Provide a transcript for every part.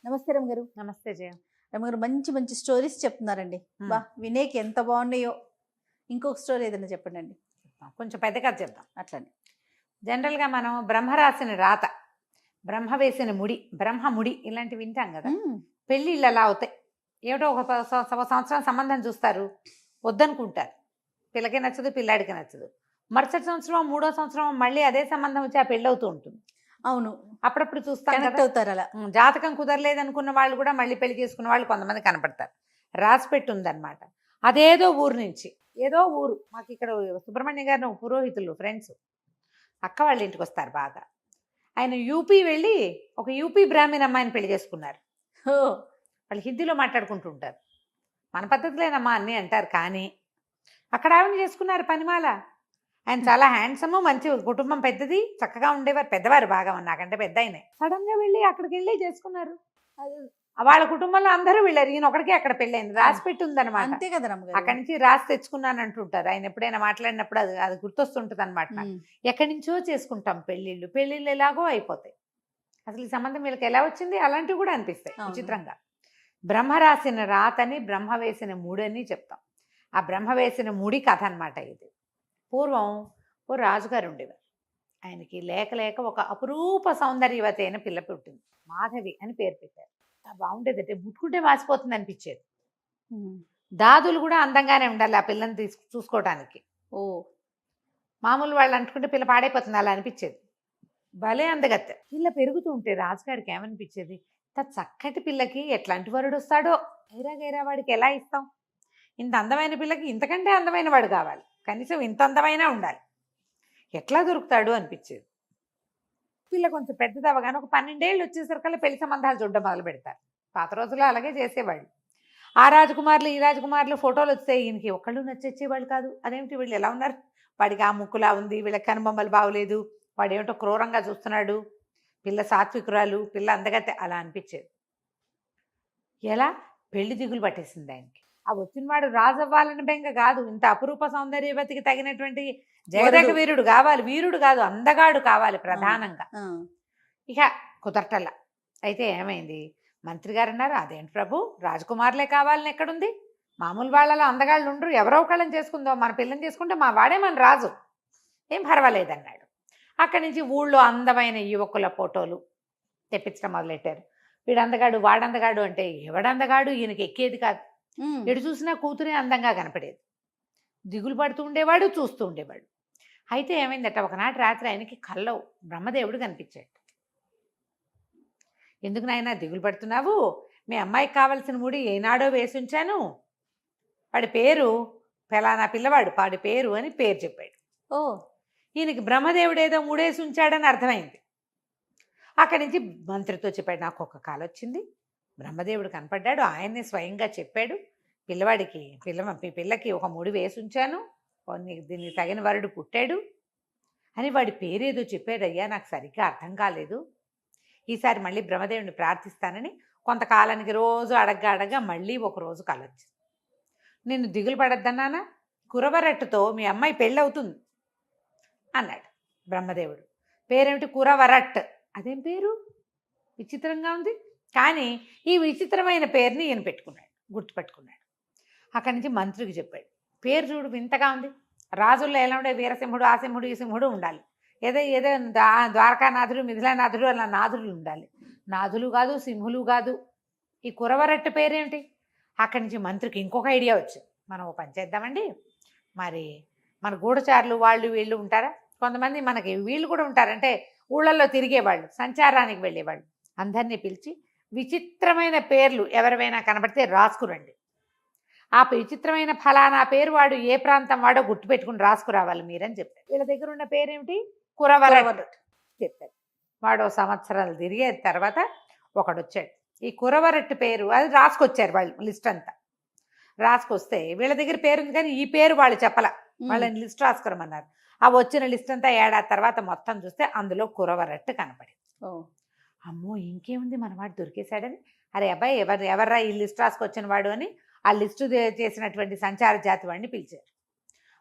నమస్తే రమగారు. నమస్తే జయ. రమగారు మంచి మంచి స్టోరీస్ చెప్తున్నారండి. బా వినేకి ఎంత బాగున్నాయో. ఇంకొక స్టోరీ ఏదైనా చెప్పండి. కొంచెం పెద్ద కథ చెప్దాం. అట్లనే జనరల్గా మనం బ్రహ్మ రాసిన రాత, బ్రహ్మ వేసిన ముడి, బ్రహ్మ ముడి ఇలాంటివి వింటాం కదా. పెళ్ళిళ్ళు అలా అవుతాయి. ఏమిటో ఒక సంవత్సరం సంబంధం చూస్తారు, వద్దనుకుంటారు. పిల్లకి నచ్చదు, పిల్లాడికి నచ్చదు. మరుసటి సంవత్సరం, మూడో సంవత్సరం మళ్ళీ అదే సంబంధం వచ్చి ఆ పెళ్ళి అవుతూ ఉంటుంది. అవును, అప్పుడప్పుడు చూస్తాం కనెక్ట్ కదా. అవుతారు అలా. జాతకం కుదరలేదు అనుకున్న వాళ్ళు కూడా మళ్ళీ పెళ్లి చేసుకున్న వాళ్ళు కొంతమంది కనపడతారు. రాసి పెట్టి ఉందన్నమాట. అదేదో ఊరు నుంచి, ఏదో ఊరు, మాకు ఇక్కడ సుబ్రహ్మణ్య గారిని ఒక పురోహితులు ఫ్రెండ్స్, అక్క వాళ్ళ ఇంటికి వస్తారు బాగా. ఆయన యూపీ వెళ్ళి ఒక యూపీ బ్రాహ్మణ అమ్మాయిని పెళ్లి చేసుకున్నారు. వాళ్ళు హిందీలో మాట్లాడుకుంటుంటారు. మన పద్ధతిలేనమ్మా అన్నీ అంటారు, కానీ అక్కడ ఆవిడ చేసుకున్నారు పనిమాల. ఆయన చాలా హ్యాండ్సమ్, మంచి కుటుంబం, పెద్దది, చక్కగా ఉండేవారు, పెద్దవారు బాగా, నాకంటే పెద్ద ఆయనే. సడన్ గా వెళ్ళి అక్కడికి వెళ్ళి చేసుకున్నారు. వాళ్ళ కుటుంబంలో అందరూ వెళ్ళారు, ఈయన ఒకడికే అక్కడ పెళ్ళైంది. రాసి పెట్టి ఉందన్నమాట. అంతే కదా రమగారు. అక్కడి నుంచి రాసి తెచ్చుకున్నాను అంటుంటారు ఆయన. ఎప్పుడైనా మాట్లాడినప్పుడు అది అది గుర్తొస్తుంటుంది అనమాట. ఎక్కడి నుంచో చేసుకుంటాం పెళ్ళిళ్ళు. పెళ్ళిళ్ళు ఎలాగో అయిపోతాయి. అసలు ఈ సంబంధం వీళ్ళకి ఎలా వచ్చింది, అలాంటివి కూడా అనిపిస్తాయి విచిత్రంగా. బ్రహ్మ రాసిన రాతని, బ్రహ్మ వేసిన మూడని చెప్తాం. ఆ బ్రహ్మ వేసిన ముడి కథ అనమాట ఇది. పూర్వం ఓ రాజుగారు ఉండేవారు. ఆయనకి లేక లేక ఒక అపురూప సౌందర్యవతి అయిన పిల్ల పుట్టింది. మాధవి అని పేరు పెట్టారు. బాగుండేది, అంటే ముట్టుకుంటే మాసిపోతుంది అనిపించేది. దాదులు కూడా అందంగానే ఉండాలి ఆ పిల్లని చూసుకోవడానికి. మామూలు వాళ్ళు అంటుకుంటే పిల్ల పాడైపోతుంది అలా అనిపించేది. భలే అందగత్తె. పిల్ల పెరుగుతూ ఉంటే రాజుగారికి ఏమనిపించేది, చక్కటి పిల్లకి ఎట్లాంటి వరుడు వస్తాడో, గైరా గైరా వాడికి ఎలా ఇస్తాం, ఇంత అందమైన పిల్లకి ఇంతకంటే అందమైన వాడు కావాలి, కనీసం ఇంత అందమైనా ఉండాలి, ఎట్లా దొరుకుతాడు అనిపించేది. పిల్ల కొంచెం పెద్దది అవగానే ఒక 12 ఏళ్ళు వచ్చేసరికల్లా పెళ్లి సంబంధాలు చూడడం మొదలు పెడతారు. పాత రోజుల్లో అలాగే చేసేవాళ్ళు. ఆ రాజకుమారులు ఈ రాజకుమారులు ఫోటోలు వస్తే ఈయనకి ఒక్కళ్ళు నచ్చేవాళ్ళు కాదు. అదేమిటి వీళ్ళు ఎలా ఉన్నారు, వాడికి ఆ ముక్కులా ఉంది, వీళ్ళకి కనుబొమ్మలు బాగోలేదు, వాడు ఏమిటో క్రూరంగా చూస్తున్నాడు, పిల్ల సాత్వికురాలు, పిల్ల అందగతే, అలా అనిపించేది. ఎలా పెళ్లి దిగులు పట్టేసింది ఆయనకి. ఆ వచ్చినవాడు రాజు అవ్వాలని బెంగ కాదు, ఇంత అపురూప సౌందర్యవతికి తగినటువంటి జగదేక వీరుడు కావాలి, వీరుడు కాదు అందగాడు కావాలి ప్రధానంగా. ఇక కుదరటల్లా. అయితే ఏమైంది, మంత్రి గారు అన్నారు, అదేంటి ప్రభు, రాజకుమారులే కావాలని ఎక్కడుంది, మామూలు వాళ్ళలో అందగాళ్ళు ఉండరు, ఎవరో ఒకళ్ళని చేసుకుందాం, మన పిల్లని చేసుకుంటే మా వాడే మన రాజు, ఏం పర్వాలేదన్నాడు. అక్కడి నుంచి ఊళ్ళో అందమైన యువకుల ఫోటోలు తెప్పించడం మొదలెట్టారు. వీడు అందగాడు, వాడందగాడు అంటే ఎవడందగాడు, ఈయనకి ఎక్కేది కాదు. ఎడు చూసినా కూతురే అందంగా కనపడేది. దిగులు పడుతూ ఉండేవాడు, చూస్తూ ఉండేవాడు. అయితే ఏమైందట, ఒకనాటి రాత్రి ఆయనకి కల్లో బ్రహ్మదేవుడు కనిపించాడు. ఎందుకు నాయనా దిగులు పడుతున్నావు, మీ అమ్మాయికి కావలసిన ముడి ఏనాడో వేసి ఉంచాను, వాడి పేరు ఫలానా పిల్లవాడు, వాడి పేరు అని పేరు చెప్పాడు. ఈయనకి బ్రహ్మదేవుడు ఏదో ముడేసి ఉంచాడని అర్థమైంది. అక్కడి నుంచి మంత్రితో చెప్పాడు, నాకు ఒక కాలు వచ్చింది, బ్రహ్మదేవుడు కనపడ్డాడు, ఆయన్నే స్వయంగా చెప్పాడు, పిల్లవాడికి పిల్లకి ఒక ముడి వేసి ఉంచాను, దీనికి తగిన వరుడు పుట్టాడు అని వాడి పేరేదో చెప్పాడయ్యా, నాకు సరిగ్గా అర్థం కాలేదు, ఈసారి మళ్ళీ బ్రహ్మదేవుడిని ప్రార్థిస్తానని కొంతకాలానికి రోజు అడగ్గా మళ్ళీ ఒకరోజు కలొచ్చింది. నిన్ను దిగులు పడద్దన్నానా, కురవరట్టుతో మీ అమ్మాయి పెళ్ళవుతుంది అన్నాడు బ్రహ్మదేవుడు. పేరేమిటి, కురవరట్. అదేం పేరు, విచిత్రంగా ఉంది. కానీ ఈ విచిత్రమైన పేరుని ఈయన పెట్టుకున్నాడు, గుర్తుపెట్టుకున్నాడు. అక్కడి నుంచి మంత్రికి చెప్పాడు, పేరు చూడు వింతగా ఉంది, రాజుల్లో ఎలా ఉండే వీరసింహుడు, ఆ సింహుడు, ఈ సింహుడు ఉండాలి, ఏదో ద్వారకానాథుడు, మిథిలానాథుడు అలా నాథులు ఉండాలి, నాథులు కాదు, సింహులు కాదు, ఈ కురవరట్టు పేరేమిటి. అక్కడి నుంచి మంత్రికి ఇంకొక ఐడియా వచ్చింది, మనం ఓ పని చేద్దామండి, మరి మన గూఢచారులు వాళ్ళు వీళ్ళు ఉంటారా, కొంతమంది మనకి వీళ్ళు కూడా ఉంటారంటే ఊళ్ళల్లో తిరిగేవాళ్ళు, సంచారానికి వెళ్ళేవాళ్ళు, అందరినీ పిలిచి విచిత్రమైన పేర్లు ఎవరివైనా కనబడితే రాసుకురండి, ఆ విచిత్రమైన ఫలానా పేరు వాడు ఏ ప్రాంతం వాడో గుర్తుపెట్టుకుని రాసుకురావాలి మీరని చెప్పారు. వీళ్ళ దగ్గర ఉన్న పేరేమిటి, కురవరట్ చెప్పారు. వాడు సంవత్సరాలు తిరిగే తర్వాత ఒకడు వచ్చాడు, ఈ కురవరట్టు పేరు అది రాసుకొచ్చారు వాళ్ళు, లిస్ట్ అంతా రాసుకొస్తే వీళ్ళ దగ్గర పేరుంది కానీ ఈ పేరు వాళ్ళు చెప్పల, వాళ్ళని లిస్ట్ రాసుకురమన్నారు. ఆ వచ్చిన లిస్ట్ అంతా ఏడాది తర్వాత మొత్తం చూస్తే అందులో కురవరట్టు కనపడింది. అమ్మో ఇంకేముంది, మనవాడు దొరికేశాడని, అరే అబ్బాయి ఎవర్రా ఈ లిస్ట్ రాసుకొచ్చిన వాడు అని ఆ లిస్టు చేసినటువంటి సంచార జాతి వాడిని పిలిచారు.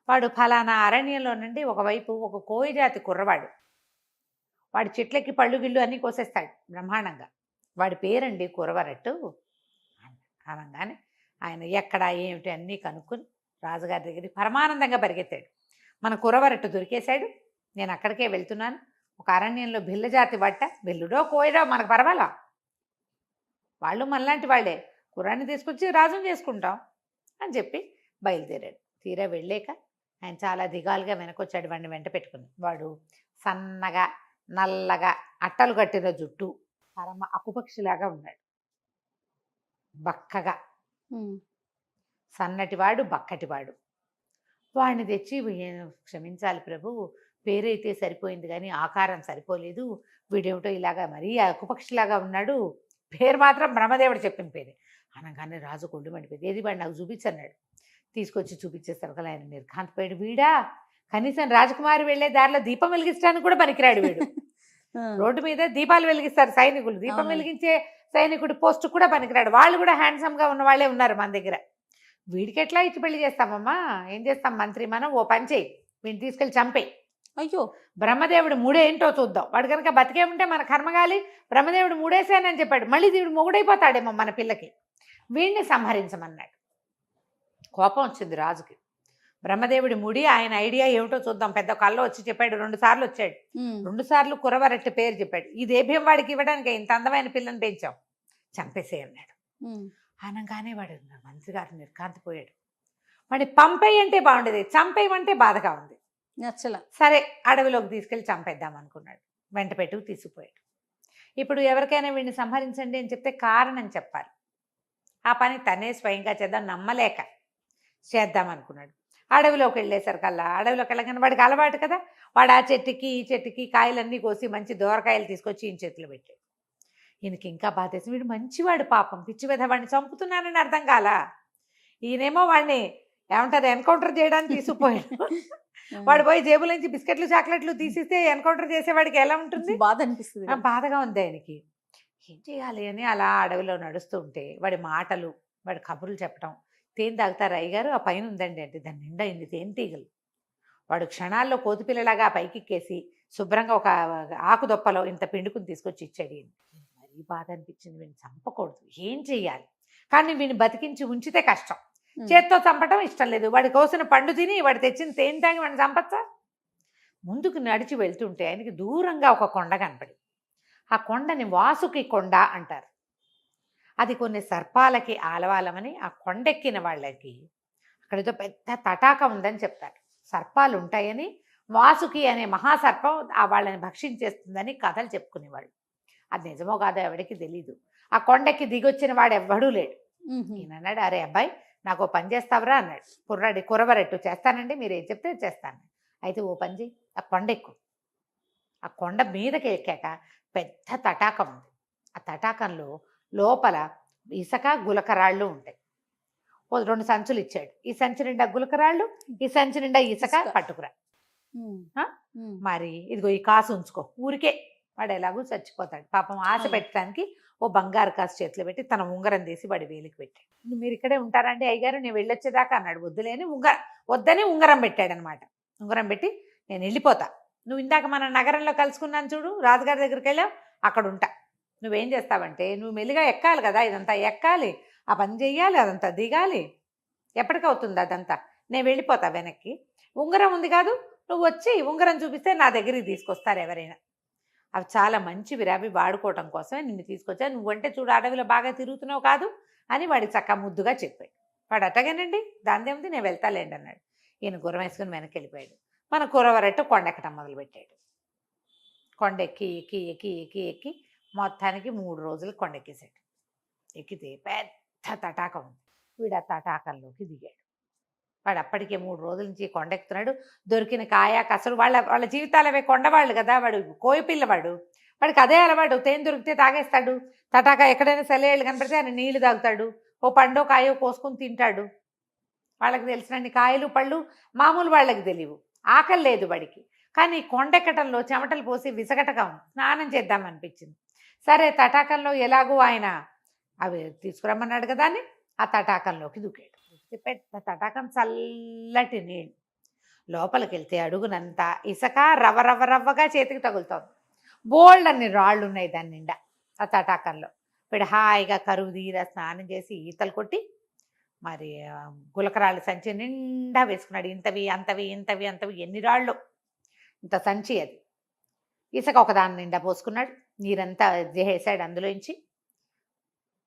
వాడు ఫలానా అరణ్యంలో నుండి ఒకవైపు ఒక కోయి జాతి కుర్రవాడు, వాడు చెట్లకి పళ్ళు గిళ్ళు అన్నీ కోసేస్తాడు బ్రహ్మాండంగా, వాడి పేరండి కురవరట్టు అనగానే ఆయన ఎక్కడ ఏమిటి అన్నీ కనుక్కొని రాజుగారి దగ్గరికి పరమానందంగా పరిగెత్తాడు. మన కురవరట్టు దొరికేశాడు, నేను అక్కడికే వెళ్తున్నాను, ఒక అరణ్యంలో బిల్ల జాతి బట్ట, బిల్లుడో కోయడో మనకు పర్వాలా, వాళ్ళు మనలాంటి వాళ్ళే, కుర్రాన్ని తీసుకొచ్చి రాజుని చేసుకుంటాం అని చెప్పి బయలుదేరాడు. తీరా వెళ్ళాక ఆయన చాలా దిగాలుగా వెనకొచ్చాడు వాడిని వెంట పెట్టుకుని. వాడు సన్నగా నల్లగా అట్టలు కట్టిన జుట్టు, పరమ అకుపక్షిలాగా ఉన్నాడు, బక్కగా సన్నటివాడు బక్కటివాడు. వాడిని తెచ్చి క్షమించాలి ప్రభు, పేరైతే సరిపోయింది కానీ ఆకారం సరిపోలేదు, వీడేమిటో ఇలాగా మరీ అకుపక్షిలాగా ఉన్నాడు, పేరు మాత్రం బ్రహ్మదేవుడు చెప్పిన పేరే అనగానే రాజు కొళ్ళు మండిపోయింది. ఏది వాడు నాకు చూపించన్నాడు. తీసుకొచ్చి చూపించేస్తారు కదా, ఆయన నిర్ఘాంతపోయాడు. వీడా కనీసం రాజకుమారి వెళ్ళే దారిలో దీపం వెలిగించడానికి కూడా పనికిరాడు వీడు. రోడ్డు మీద దీపాలు వెలిగిస్తారు సైనికులు, దీపం వెలిగించే సైనికుడి పోస్ట్ కూడా పనికిరాడు. వాళ్ళు కూడా హ్యాండ్సమ్గా ఉన్న వాళ్ళే ఉన్నారు మన దగ్గర. వీడికి ఎట్లా ఇచ్చి పెళ్లి చేస్తామమ్మా, ఏం చేస్తాం మంత్రి, మనం ఓ పని చేయి, వీడిని తీసుకెళ్ళి చంపేయి. అయ్యో, బ్రహ్మదేవుడు మూడేంటో చూద్దాం, వాడు కనుక బతికే ఉంటే మన కర్మగాలి, బ్రహ్మదేవుడు మూడేసానని చెప్పాడు, మళ్ళీ దేవుడు మొగుడైపోతాడేమో మన పిల్లకి, వీడిని సంహరించమన్నాడు. కోపం వచ్చింది రాజుకి. బ్రహ్మదేవుడి ముడి ఆయన ఐడియా ఏమిటో చూద్దాం, పెద్ద కల్లో వచ్చి చెప్పాడు. 2 సార్లు వచ్చాడు, 2 సార్లు కురవరట్టి పేరు చెప్పాడు. ఈ దేభ్యం వాడికి ఇవ్వడానికి ఇంత అందమైన పిల్లని పెంచాం, చంపేసే అన్నాడు. అనగానే వాడు మంత్రి గారు నిర్కాంతిపోయాడు. వాడి పంపేయి అంటే బాగుండేది, చంపేయమంటే బాధగా ఉంది, నచ్చల. సరే అడవిలోకి తీసుకెళ్ళి చంపేద్దాం అనుకున్నాడు. వెంట పెట్టుకు తీసుకుపోయాడు. ఇప్పుడు ఎవరికైనా వీడిని సంహరించండి అని చెప్తే కారణం చెప్పాలి. ఆ పని తనే స్వయంగా చేద్దాం నమ్మలేక చేద్దాం అనుకున్నాడు. అడవిలోకి వెళ్ళేసరికల్లా, అడవిలోకి వెళ్ళగానే వాడికి అలవాటు కదా, వాడు ఆ చెట్టుకి ఈ చెట్టుకి కాయలన్నీ కోసి మంచి దోరకాయలు తీసుకొచ్చి ఈయన చేతిలో పెట్టాడు. ఈయనకి ఇంకా బాధేసి, వీడు మంచివాడు పాపం, పిచ్చి మీద వాడిని చంపుతున్నానని అర్థం కాల. ఈయనేమో వాడిని ఏమంటారు ఎన్కౌంటర్ చేయడానికి తీసుకుపోయాడు. వాడు పోయి జేబులోంచి బిస్కెట్లు చాక్లెట్లు తీసిస్తే ఎన్కౌంటర్ చేసేవాడికి ఎలా ఉంటుంది, బాధ అనిపిస్తుంది. బాధగా ఉంది ఆయనకి. ఏం చేయాలి అని అలా అడవిలో నడుస్తూ ఉంటే వాడి మాటలు, వాడి కబుర్లు చెప్పడం, తేనె తాగుతారు అయ్యగారు, ఆ పైన ఉందండి అంటే దాని నిండా ఇన్ని తేనె తీగలు. వాడు క్షణాల్లో కోతిపిల్లలాగా పైకెక్కేసి శుభ్రంగా ఒక ఆకు దొప్పలో ఇంత పిండుకుని తీసుకొచ్చి ఇచ్చాడు. మరీ బాధ అనిపించింది, వీడిని చంపకూడదు, ఏం చెయ్యాలి, కానీ వీడిని బతికించి ఉంచితే కష్టం, చేత్తో చంపటం ఇష్టం లేదు. వాడి కోసిన పండు తిని వాడు తెచ్చిన తేనె తాగి వాడిని చంపచ్చా. ముందుకు నడిచి వెళ్తుంటే ఆయనకి దూరంగా ఒక కొండ కనపడి, ఆ కొండని వాసుకి కొండ అంటారు. అది కొన్ని సర్పాలకి ఆలవాలమని ఆ కొండెక్కిన వాళ్ళకి అక్కడితో పెద్ద తటాక ఉందని చెప్తారు. సర్పాలు ఉంటాయని, వాసుకి అనే మహాసర్పం ఆ వాళ్ళని భక్షించేస్తుందని కథలు చెప్పుకునేవాళ్ళు. అది నిజమో కాదో ఎవడికి తెలీదు. ఆ కొండకి దిగొచ్చిన వాడు ఎవ్వడూ లేడు. ఈయన అన్నాడు, అరే అబ్బాయి నాకు ఓ పని చేస్తావరా అన్నాడు. కురవరెట్టు చేస్తానండి, మీరు ఏం చెప్తే చేస్తాను. అయితే ఓ పని చేయి, ఆ కొండ ఎక్కు. ఆ కొండ మీదకి ఎక్కాక పెద్ద తటాకం ఉంది. ఆ తటాకంలో లోపల ఇసుక గులకరాళ్ళు ఉంటాయి. 2 సంచులు ఇచ్చాడు. ఈ సంచి నిండా గులకరాళ్ళు, ఈ సంచి నిండా ఇసుక పట్టుకురా. మరి ఇదిగో ఈ కాసు ఉంచుకో, ఊరికే వాడు ఎలాగూ చచ్చిపోతాడు పాపం, ఆశ పెట్టడానికి ఓ బంగారు కాసు చేతిలో పెట్టి తన ఉంగరం తీసి వాడి వేలికి పెట్టాడు. మీరు ఇక్కడే ఉంటారండి అయ్యగారు, నేను వెళ్ళొచ్చేదాకా అన్నాడు. వద్దులేని వద్దని ఉంగరం పెట్టాడనమాట. ఉంగరం పెట్టి నేను వెళ్ళిపోతా, నువ్వు ఇందాక మన నగరంలో కలుసుకున్నాను చూడు, రాజుగారి దగ్గరికి వెళ్ళావు, అక్కడ ఉంటా. నువ్వేం చేస్తావంటే నువ్వు మెల్లిగా ఎక్కాలి కదా, ఇదంతా ఎక్కాలి, ఆ పని చెయ్యాలి, అదంతా దిగాలి, ఎప్పటికవుతుంది అదంతా. నేను వెళ్ళిపోతా వెనక్కి, ఉంగరం ఉంది కాదు, నువ్వు వచ్చి ఉంగరం చూపిస్తే నా దగ్గరికి తీసుకొస్తారు ఎవరైనా. అవి చాలా మంచివి, అవి వాడుకోవటం కోసమే నిన్ను తీసుకొచ్చా, నువ్వంటే చూడు అడవిలో బాగా తిరుగుతున్నావు కాదు అని వాడికి చక్క ముద్దుగా చెప్పాడు. వాడు అట్టగానండి దాందేముంది, నేను వెళ్తాలేండి అన్నాడు. ఈయన గుర్రం వేసుకుని వెనక్కి వెళ్ళిపోయాడు. మన కురవరట్టు కొండెక్కటం మొదలుపెట్టాడు. కొండెక్కి ఎక్కి ఎక్కి ఎక్కి ఎక్కి మొత్తానికి 3 రోజులు కొండెక్కేశాడు. ఎక్కితే పెద్ద తటాకం ఉంది. వీడు ఆ తటాకంలోకి దిగాడు. వాడు అప్పటికే 3 రోజుల నుంచి కొండెక్కుతున్నాడు. దొరికిన కాయ కసరు, వాళ్ళ జీవితాలు అవే, కొండవాళ్ళు కదా, వాడు కోయపిల్లవాడు, వాడికి అదే అలవాడు. తేనె దొరికితే తాగేస్తాడు, తటాక ఎక్కడైనా సెలయేళ్ళు కనపడితే ఆయన నీళ్లు తాగుతాడు, ఓ పండో కాయో కోసుకొని తింటాడు. వాళ్ళకి తెలిసినన్ని కాయలు పళ్ళు మామూలు వాళ్ళకి తెలియవు. ఆకలి లేదు వాడికి, కానీ కొండెక్కటంలో చెమటలు పోసి విసగటగా స్నానం చేద్దామనిపించింది. సరే తటాకంలో ఎలాగో ఆయన అవి తీసుకురమ్మన్నాడు కదా అని ఆ తటాకంలోకి దూకాడు. పెద్ద తటాకం, చల్లటి నీళ్ళు. లోపలికి వెళ్తే అడుగునంతా ఇసుక రవ్వ రవ్వ రవ్వగా చేతికి తగులుతోంది. బోల్డ్ అన్ని రాళ్ళు ఉన్నాయి దాని నిండా ఆ తటాకంలో. వీడు హాయిగా కరువు తీరా స్నానం చేసి ఈతలు కొట్టి మరి గులకరాళ్ళు సంచి నిండా వేసుకున్నాడు. ఇంతవి అంతవి ఇంతవి అంతవి ఎన్ని రాళ్ళు, ఇంత సంచి అది. ఇసుక ఒకదాని నిండా పోసుకున్నాడు, నీరంతా చేసాడు, అందులోంచి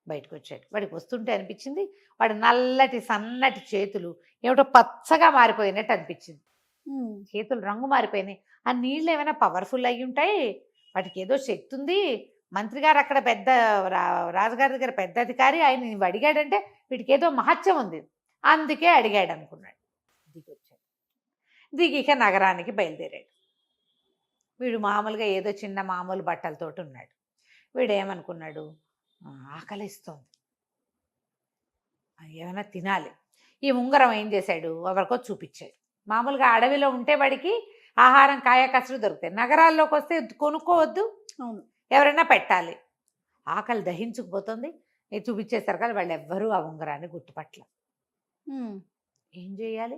బయటకు వచ్చాడు. వాడికి వస్తుంటే అనిపించింది వాడు నల్లటి సన్నటి చేతులు ఏమిటో పచ్చగా మారిపోయినట్టు అనిపించింది. చేతులు రంగు మారిపోయినాయి. ఆ నీళ్ళు ఏమైనా పవర్ఫుల్ అయ్యి ఉంటాయి, వాటికి ఏదో శక్తి ఉంది. మంత్రి గారు అక్కడ పెద్ద రాజుగారి దగ్గర పెద్ద అధికారి, ఆయన నువ్వు అడిగాడంటే వీటికి ఏదో మహత్యం ఉంది, అందుకే అడిగాడు అనుకున్నాడు. దిగొచ్చాడు. దిగి ఇక నగరానికి బయలుదేరాడు. వీడు మామూలుగా ఏదో చిన్న మామూలు బట్టలతోటి ఉన్నాడు. వీడు ఏమనుకున్నాడు, ఆకలిస్తోంది, ఏమైనా తినాలి. ఈ ఉంగరం ఏం చేశాడు, ఎవరికో చూపించాడు. మామూలుగా అడవిలో ఉంటే వాడికి ఆహారం కాయ కసరు దొరుకుతాయి, నగరాల్లోకి వస్తే కొనుక్కోవద్దు, అవును, ఎవరైనా పెట్టాలి. ఆకలి దహించుకుపోతుంది. చూపించేసరికి వాళ్ళు ఎవ్వరూ ఆ ఉంగరాన్ని గుర్తుపట్ల. ఏం చేయాలి?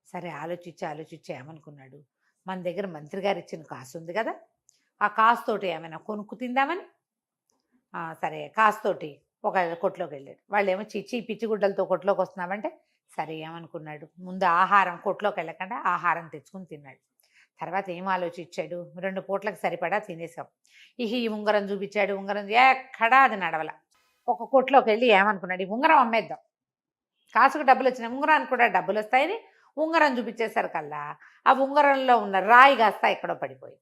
సరే ఆలోచించి ఏమనుకున్నాడు, మన దగ్గర మంత్రి గారు ఇచ్చిన కాసు ఉంది కదా, ఆ కాసుతోటి ఏమైనా కొనుక్కు తిందామని సరే కాసుతోటి ఒక కొట్లోకి వెళ్ళాడు. వాళ్ళు ఏమో చిచ్చి పిచ్చిగుడ్డలతో కొట్లోకి వస్తున్నామంటే సరే ఏమనుకున్నాడు, ముందు ఆహారం కొట్లోకి వెళ్ళకుండా ఆహారం తెచ్చుకుని తిన్నాడు. తర్వాత ఏం ఆలోచించాడు, 2 పూట్లకు సరిపడా తినేసాం. ఈ ఉంగరం చూపించాడు. ఉంగరం ఎక్కడా అది నడవల. ఒక కొట్లోకి వెళ్ళి ఏమనుకున్నాడు, ఈ ఉంగరం అమ్మేద్దాం, కాసుకు డబ్బులు వచ్చినాయి, ఉంగరానికి కూడా డబ్బులు వస్తాయని ఉంగరం చూపించేసరికల్లా ఆ ఉంగరంలో ఉన్న రాయి కాస్త ఎక్కడో పడిపోయింది.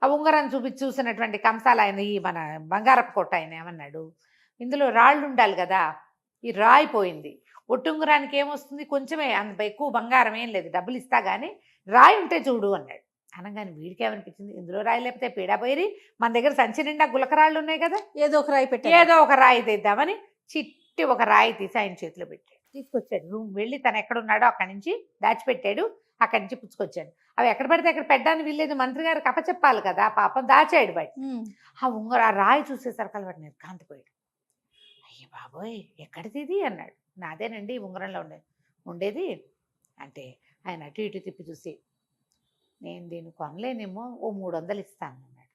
ఆ ఉంగరం చూసినటువంటి కంసాల ఆయన, ఈ మన బంగారపు కొట్ట ఆయన ఏమన్నాడు, ఇందులో రాళ్ళు ఉండాలి కదా, ఈ రాయి పోయింది, ఒట్టుంగరానికి ఏమొస్తుంది, కొంచెమే, అంత ఎక్కువ బంగారం ఏం లేదు, డబ్బులు ఇస్తా కానీ రాయి ఉంటే చూడు అన్నాడు. అనగానే వీడికి ఏమనిపించింది, ఇందులో రాయి లేకపోతే పీడా పోయి మన దగ్గర సంచి నిండా గులకరాళ్ళు ఉన్నాయి కదా, ఏదో ఒక రాయి పెట్టి ఏదో ఒక రాయి తెద్దామని చిట్టి ఒక రాయి తీసి ఆయన చేతిలో పెట్టాడు. తీసుకొచ్చాడు. రూమ్ వెళ్ళి తను ఎక్కడున్నాడో అక్కడి నుంచి దాచిపెట్టాడు. అక్కడి నుంచి పుచ్చుకొచ్చాడు. అవి ఎక్కడ పడితే అక్కడ పెట్టడానికి వీల్లేదు, మంత్రి గారికి అప్పచెప్పాలి కదా, పాపం దాచాడు బయట. ఆ రాయి చూసేసరికి వాడు నిర్కాంతిపోయాడు. అయ్య బాబోయ్ ఎక్కడిది ఇది అన్నాడు. నాదేనండి ఉంగరంలో ఉండేది అంటే ఆయన అటు ఇటు తిప్పి చూసి, నేను దీన్ని కొనలేనేమో, ఓ 300 ఇస్తాను అన్నాడు.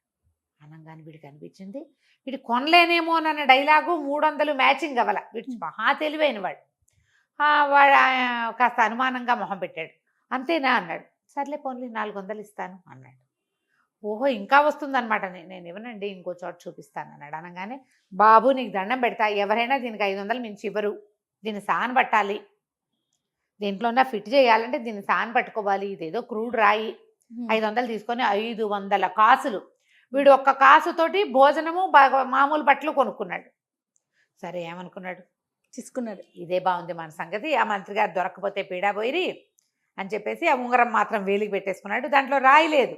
అనగానే వీడికి అనిపించింది వీడు కొనలేనేమో అన్న డైలాగు 300 మ్యాచింగ్ అవ్వాల. వీడు మహా తెలివైన వాడు. వాడు కాస్త అనుమానంగా మొహం పెట్టాడు. అంతేనా అన్నాడు. సర్లే పోన్లే 400 ఇస్తాను అన్నాడు. ఓహో ఇంకా వస్తుందన్నమాట, నేను ఇవ్వనండి, ఇంకో చోట చూపిస్తాను అన్నాడు. అనగానే బాబు నీకు దండం పెడతా, ఎవరైనా దీనికి 500 మించి ఇవ్వరు, దీన్ని సాన్ పట్టాలి, దీంట్లోనే ఫిట్ చేయాలంటే దీన్ని సాన్ పట్టుకోవాలి, ఇదేదో క్రూడ్ రాయి, 500 తీసుకొని 500 కాసులు. వీడు ఒక్క కాసుతోటి భోజనము మామూలు బట్టలు కొనుక్కున్నాడు. సరే ఏమనుకున్నాడు, తీసుకున్నాడు, ఇదే బాగుంది మన సంగతి, ఆ మంత్రి గారు దొరకకపోతే పీడా పోయిరి అని చెప్పేసి ఆ ఉంగరం మాత్రం వేలికి పెట్టేసుకున్నాడు. దాంట్లో రాయి లేదు,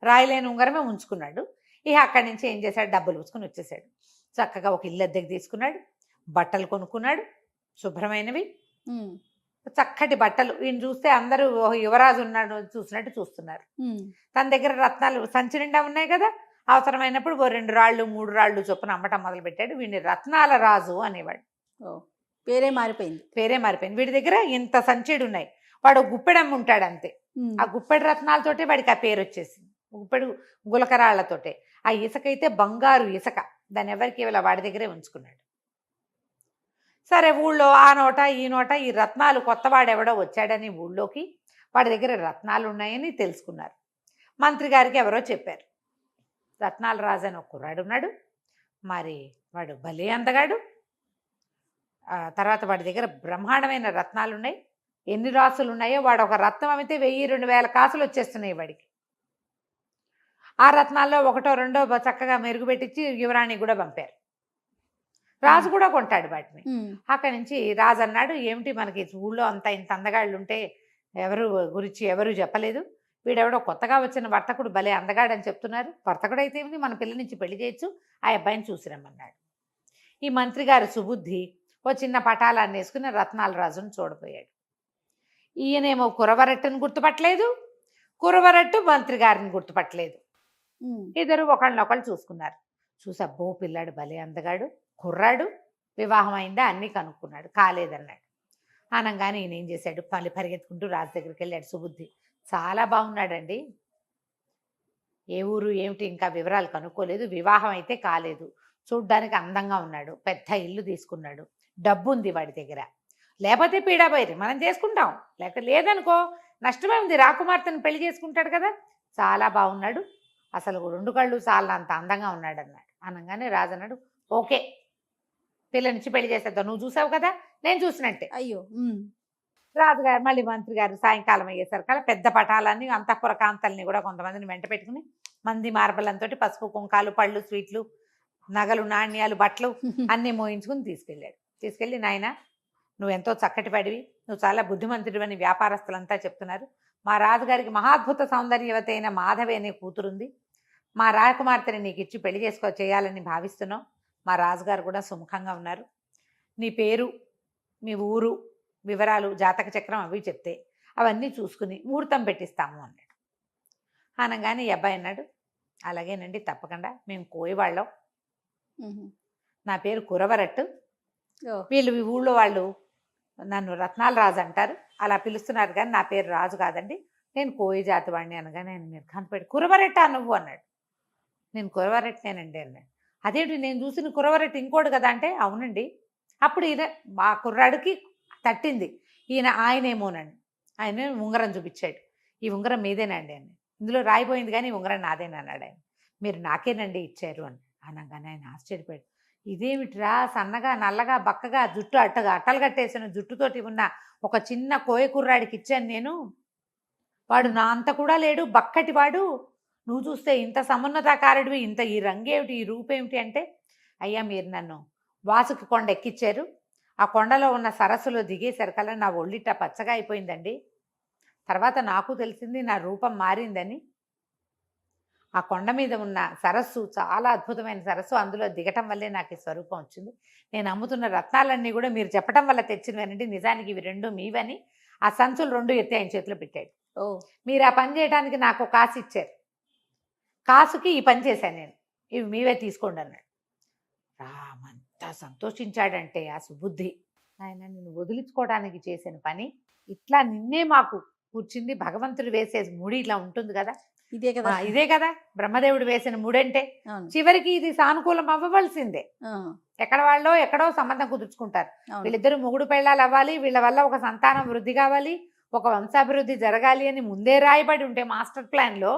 రాయి లేని ఉంగరమే ఉంచుకున్నాడు. ఇక అక్కడి నుంచి ఏం చేశాడు, డబ్బులు పూసుకొని వచ్చేసాడు. చక్కగా ఒక ఇల్లు అద్దెకి తీసుకున్నాడు, బట్టలు కొనుక్కున్నాడు, శుభ్రమైనవి చక్కటి బట్టలు. ఈయన చూస్తే అందరూ యువరాజు ఉన్నాడు చూసినట్టు చూస్తున్నారు. తన దగ్గర రత్నాలు సంచి నిండా ఉన్నాయి కదా, అవసరమైనప్పుడు 2 రాళ్ళు 3 రాళ్ళు చొప్పున అమ్మటం మొదలు పెట్టాడు. వీడిని రత్నాల రాజు అనేవాడు. పేరే మారిపోయింది. వీడి దగ్గర ఇంత సంచిడు ఉన్నాయి, వాడు గుప్పెడమ్మ ఉంటాడు అంతే. ఆ గుప్పెడు రత్నాలతోటే వాడికి ఆ పేరు వచ్చేసింది, గుప్పెడు గులకరాళ్లతోటే. ఆ ఇసుక అయితే బంగారు ఇసుక, దాన్ని ఎవరికి ఇవ్వాల, వాడి దగ్గరే ఉంచుకున్నాడు. సరే ఊళ్ళో ఆ నోట ఈ నోట ఈ రత్నాలు, కొత్తవాడెవడో వచ్చాడని ఊళ్ళోకి, వాడి దగ్గర రత్నాలు ఉన్నాయని తెలుసుకున్నారు. మంత్రి గారికి ఎవరో చెప్పారు, రత్నాల రాజు అని ఒక కుర్రాడు ఉన్నాడు, మరి వాడు భలే అందగాడు, తర్వాత వాడి దగ్గర బ్రహ్మాండమైన రత్నాలు ఉన్నాయి, ఎన్ని రాసులు ఉన్నాయో, వాడు ఒక రత్నం అమితే 1000-2000 కాసులు వచ్చేస్తున్నాయి వాడికి. ఆ రత్నాల్లో 1-2 చక్కగా మెరుగుపెట్టించి యువరాణి కూడా పంపారు. రాజు కూడా కొంటాడు వాటిని. అక్కడి నుంచి రాజు అన్నాడు, ఏమిటి మనకి ఊళ్ళో అంతా ఇంత అందగాళ్ళు ఉంటే ఎవరు గురించి ఎవరు చెప్పలేదు, వీడెవడో కొత్తగా వచ్చిన వర్తకుడు భలే అందగాడని చెప్తున్నారు, వర్తకుడు అయితే ఏమిటి, మన పిల్ల నుంచి పెళ్లి చేయొచ్చు, ఆ అబ్బాయిని చూసిరమ్మన్నాడు. ఈ మంత్రి గారి సుబుద్ధి ఓ చిన్న పటాలాన్ని వేసుకుని రత్నాల రాజును చూడపోయాడు. ఈయనేమో కురవరట్టును గుర్తుపట్టలేదు, కురవరట్టు మంత్రి గారిని గుర్తుపట్టలేదు. ఇద్దరు ఒకళ్ళనొకళ్ళు చూసుకున్నారు. చూసబ్బో పిల్లాడు భలే అందగాడు, కుర్రాడు, వివాహం అయిందా అన్నీ కనుక్కున్నాడు, కాలేదన్నాడు. అనగానే ఈయన ఏం చేశాడు, పరిగెత్తుకుంటూ రాజు దగ్గరికి వెళ్ళాడు. సుబుద్ధి చాలా బాగున్నాడండి, ఏ ఊరు ఏమిటి ఇంకా వివరాలు కనుక్కోలేదు. వివాహం అయితే కాలేదు. చూడ్డానికి అందంగా ఉన్నాడు, పెద్ద ఇల్లు తీసుకున్నాడు, డబ్బు ఉంది వాడి దగ్గర. లేకపోతే పీడాబైరి మనం చేసుకుంటాం, లేదనుకో నష్టమే ఉంది. రాకుమార్తెను పెళ్లి చేసుకుంటాడు కదా. చాలా బాగున్నాడు, అసలు 2 కళ్ళు చాలనంత అందంగా ఉన్నాడు అన్నాడు. అనగానే రాజు అన్నాడు, ఓకే పిల్లనిచ్చి పెళ్లి చేసేద్దాం, నువ్వు చూసావు కదా నేను చూసినట్టే. అయ్యో. రాజుగారు మళ్ళీ మంత్రి గారు సాయంకాలం అయ్యేసరికల్లా పెద్ద పటాలన్నీ అంతఃపుర కాంతల్ని కూడా కొంతమందిని వెంట పెట్టుకుని మంది మార్బలంతో పసుపు కుంకాలు పళ్ళు స్వీట్లు నగలు నాణ్యాలు బట్టలు అన్నీ మోయించుకుని తీసుకెళ్ళి నాయన నువ్వు ఎంతో చక్కటి పడివి, నువ్వు చాలా బుద్ధిమంతుడు అని వ్యాపారస్తులంతా చెప్తున్నారు. మా రాజుగారికి మహాద్భుత సౌందర్యవతి అయిన మాధవి అనే కూతురుంది. మా రాజకుమార్తెని నీకు ఇచ్చి పెళ్లి చేయాలని భావిస్తున్నాం. మా రాజుగారు కూడా సుముఖంగా ఉన్నారు. నీ పేరు, మీ ఊరు వివరాలు, జాతక చక్రం అవి చెప్తే అవన్నీ చూసుకుని ముహూర్తం పెట్టిస్తాము అన్నాడు. అనగానే ఈ అబ్బాయి అన్నాడు, అలాగేనండి తప్పకుండా, మేము కోయవాళ్ళం, నా పేరు కురవరట్టు, వీళ్ళు ఈ ఊళ్ళో వాళ్ళు నన్ను రత్నాల రాజు అంటారు, అలా పిలుస్తున్నారు కానీ నా పేరు రాజు కాదండి, నేను కోయి జాతి వాడిని. అనగానే ఆయన నిర్ఘాంతపడి కురవరెట్టా నువ్వు అన్నాడు. నేను కురవరెట్టనేనండి అన్నాడు. అదేంటి నేను చూసిన కురవరెట్టు ఇంకోటి కదా అంటే, అవునండి. అప్పుడు ఈయన మా కుర్రాడికి తట్టింది, ఆయనేమోనండి. ఆయన ఉంగరం చూపించాడు, ఈ ఉంగరం మీదేనండి అని. ఇందులో రాయిపోయింది కానీ ఈ ఉంగరం నాదేనా అన్నాడు ఆయన. మీరు నాకేనండి ఇచ్చారు అని. అనగానే ఆయన ఆశ్చర్యపోయాడు, ఇదేమిటిరా సన్నగా నల్లగా బక్కగా జుట్టు అట్టలు కట్టేసిన జుట్టుతోటి ఉన్న ఒక చిన్న కోయ కుర్రాడికి ఇచ్చాను నేను, వాడు నా అంత కూడా లేడు, బక్కటి వాడు, నువ్వు చూస్తే ఇంత సమున్నతాకారుడివి, ఇంత ఈ రంగేమిటి ఈ రూపేమిటి అంటే, అయ్యా మీరు నన్ను వాసుకి కొండ ఎక్కిచ్చారు, ఆ కొండలో ఉన్న సరస్సులో దిగేసరికల్లా నా ఒళ్ళిట పచ్చగా అయిపోయిందండి. తర్వాత నాకు తెలిసింది నా రూపం మారిందని. ఆ కొండ మీద ఉన్న సరస్సు చాలా అద్భుతమైన సరస్సు, అందులో దిగటం వల్లే నాకు ఈ స్వరూపం వచ్చింది. నేను అమ్ముతున్న రత్నాలన్నీ కూడా మీరు చెప్పడం వల్ల తెచ్చినవనండి, నిజానికి ఇవి 2 మీవని ఆ సంచులు 2 ఎత్తి ఆయన చేతిలో పెట్టాడు. మీరు ఆ పని చేయడానికి నాకు కాసు ఇచ్చారు, కాసుకి ఈ పని చేశాను నేను, ఇవి మీవే తీసుకోండి అన్నాడు. రామంతా సంతోషించాడంటే ఆ సుబుద్ధి. ఆయన నిన్ను వదిలించుకోవడానికి చేసిన పని ఇట్లా నిన్నే మాకు కూర్చుంది, భగవంతుడు వేసే ముడి ఇట్లా ఉంటుంది కదా, ఇదే కదా బ్రహ్మదేవుడు వేసిన ముడంటే. చివరికి ఇది సానుకూలం అవ్వవలసిందే. ఎక్కడ వాళ్ళో ఎక్కడో సంబంధం కుదుర్చుకుంటారు, వీళ్ళిద్దరు మొగుడు పెళ్ళాలు అవ్వాలి, వీళ్ళ వల్ల ఒక సంతానం వృద్ధి కావాలి, ఒక వంశాభివృద్ధి జరగాలి అని ముందే రాయబడి ఉంటే మాస్టర్ ప్లాన్ లో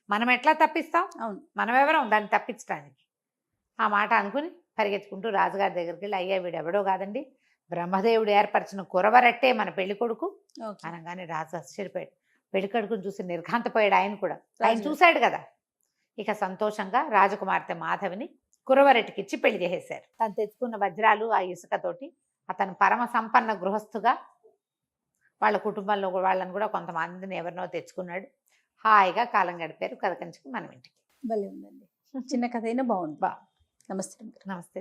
మనం ఎట్లా తప్పిస్తాం? మనమెవరం దాన్ని తప్పించడానికి? ఆ మాట అనుకుని పరిగెత్తుకుంటూ రాజుగారి దగ్గరికి వెళ్ళి, అయ్యా వీడెవడో కాదండి, బ్రహ్మదేవుడు ఏర్పరిచిన కురవరట్టే మన పెళ్లి కొడుకు అనగానే రాజు ఆశ్చర్యపోయాడు. పెళ్లి కొడుకుని చూసి నిర్ఘాంతపోయాడు ఆయన కూడా. ఆయన చూశాడు కదా. ఇక సంతోషంగా రాజకుమార్తె మాధవిని కురవరెట్టికి ఇచ్చి పెళ్లి చేసేశారు. తను తెచ్చుకున్న వజ్రాలు ఆ ఇసుకతోటి అతను పరమ సంపన్న గృహస్థుగా వాళ్ళ కుటుంబంలో వాళ్ళని కూడా కొంతమందిని ఎవరినో తెచ్చుకున్నాడు. హాయిగా కాలం గడిపారు. కథ కంచుకు మనం ఇంటికి. భలే ఉందండి, చిన్న కథ అయినా బాగుంది. నమస్తే. నమస్తే.